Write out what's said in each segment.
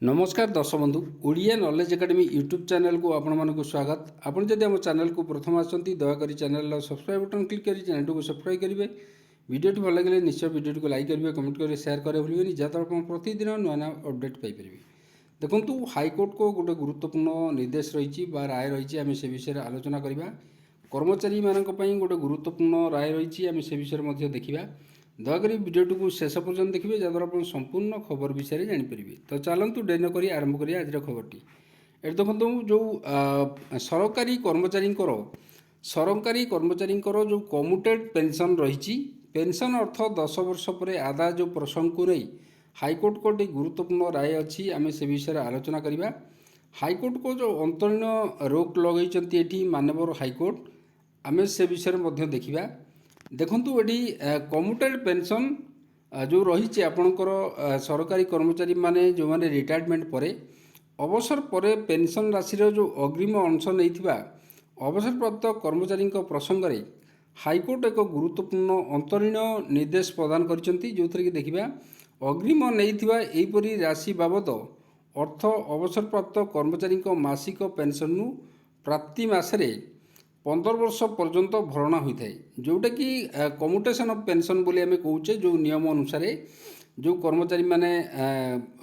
नमस्कार दर्शक बंधु Odia knowledge academy YouTube channel को आपण मानक स्वागत। आपण जदि आम चैनल को प्रथम आसती दयाकोरी चैनल सब्सक्राइब बटन क्लिक कर चैनल को सब्सक्राइब करेंगे। वीडियो भल लगे निश्चय वीडियो को लाइक करेंगे, कमेंट करेंगे, शेयर करें भूलें जहाँद्वारा आप प्रतिदिन नुआ नुआ अपडेट पाइपर। देखो हाइकोर्ट को गोटे गुरुत्वपूर्ण निर्देश रही राय रही आम से विषय आलोचना करवा। कर्मचारी मान गोटे गुरुत्वपूर्ण राय रही आम से विषय देखा। दयाकोरी वीडियो को शेष पर्यटन देखिए जहाँद्वारा आप संपूर्ण खबर विषय जानीपर। तो चलतु डेरी नक आरंभ करिए आज खबरटी। ये देखो जो सरकारी कर्मचारी जो कम्यूटेड पेंशन रही पेंशन अर्थ 10 वर्ष पर आदाय जो प्रसंग को नहीं हाइकोर्ट को गुरुत्वपूर्ण राय अच्छी आम से विषय आलोचना करवा। हाइकोर्ट को जो अंतरीण रोक लगे माननीय हाइकोर्ट आम से विषय देखा। देखु ये कम्यूटेड पेंशन जो रही आपणकर सरकारी कर्मचारी माने जो माने रिटायरमेंट पर अवसर पर पेंशन राशि जो अग्रिम अंश नहीं अवसरप्राप्त कर्मचारी प्रसंग में हाइकोर्ट एक गुरुत्वपूर्ण अंतरीण निर्देश प्रदान करछंती। जो थी कि देखा अग्रिम नहीं राशि बाबद अर्थ अवसरप्राप्त कर्मचारी मासिक पेंशन प्राप्ति मसरे 15 वर्ष पर्यंत भरणा होता है। जोटा कि कम्यूटेशन ऑफ पेंशन बोली आम कहे जो नियम अनुसार जो कर्मचारी माने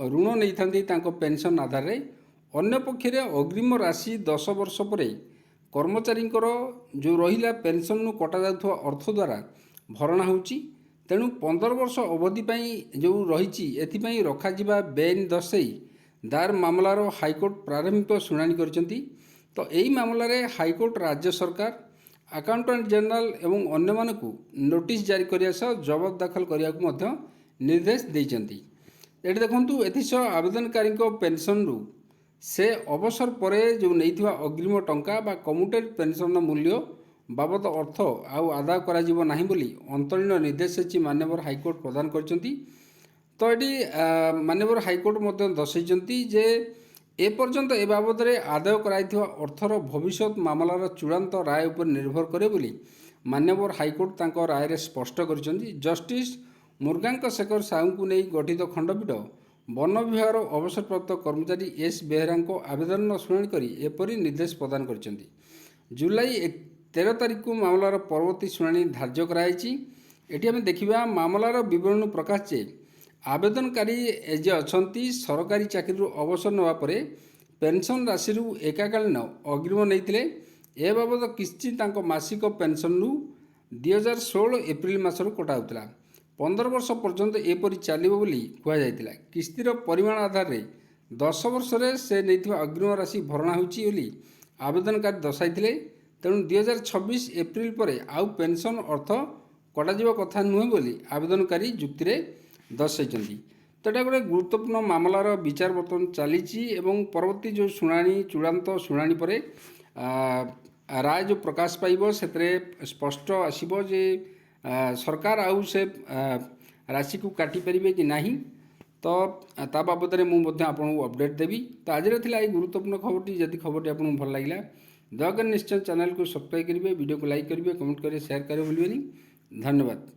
ऋण नहीं था पेंशन आधार अन्य पक्ष अग्रिम राशि 10 वर्ष पर कर्मचारी जो रहा पेंशन कटा जाउथवा अर्थ द्वारा भरणा होची। तेणु 15 वर्ष अवधि जो रही एथिपाई रखा बेन दर्शाई दायर मामलार हाइकोर्ट प्रारंभिक शुणाणी करछंती। तो यही मामलें हाइकोर्ट राज्य सरकार अकाउंटेंट जनरल एवं अन्य मानक नोटिस जारी करने सह जवाब दाखल करने को निर्देश देते। ये देखो एसह आवेदनकारी पेंशन रु से अवसर पर जो नहीं अग्रिम टंका बा कम्यूटेड पेंशन मूल्य बाबद अर्थ आउ आदाय करा नहीं बोली अंतरीण निर्देश अच्छी माननीय हाइकोर्ट प्रदान करछंती। तो ये माननीय हाइकोर्ट दर्शाई जे एपर्यंत ए बाबद आदाय कराइथिबा अर्थर भविष्य मामलार चूड़ांत राय उपर निर्भर करे बोली माननीय हाइकोर्ट तांको राय रे स्पष्ट करिसेंती। जस्टिस मुर्गांक शेखर साहू को नहीं गठित खंडपीठ वन विभाग अवसरप्राप्त कर्मचारी एस बेहरा आवेदन शुणाणी करी एपरी निर्देश प्रदान करिसेंती। जुलाई 13 तारीख को मामलार परवर्ती शुणाणी धार्य कराई। एटी आम देखिबा मामलार विवरण प्रकाश जे आवेदनकारी जे अछंती सरकारी चाकरी अवसर नेवा परे पेंशन राशि एकाकालीन अग्रिम नहीं ए बाबद किस्ती मासिक पेंशन 2016 एप्रिल मासर कटाउला 15 वर्ष पर्यंत एपरी चलो बोली कहुला। किस्तीर परिमाण आधार में 10 वर्ष से नहीं अग्रिम राशि भरणा होली आवेदनकारी दर्शाई। तेणु 2026 एप्रिल पर आउ पेंशन अर्थ कटा कथा नुहे बोली आवेदनकारी जुक्ति दर्शाई। तो यहाँ गोटे गुरुत्वपूर्ण मामलार विचार बर्तमान चली परवर्ती जो शुणाणी चूड़ांत शुणाणी पर राय जो प्रकाश पाइब से स्पष्ट आसब जे सरकार आउ से राशि को काटी पारे कि नहीं। तो ता बाबद में मुझे आपको अपडेट देवी। तो आज गुरुत्वपूर्ण खबरटी जदि खबरटी आपको भल लगे दयाकोरी निश्चय चैनल को सब्सक्राइब करेंगे, वीडियो को लाइक करेंगे, कमेंट करेंगे, शेयर करेंगे भूलें। धन्यवाद।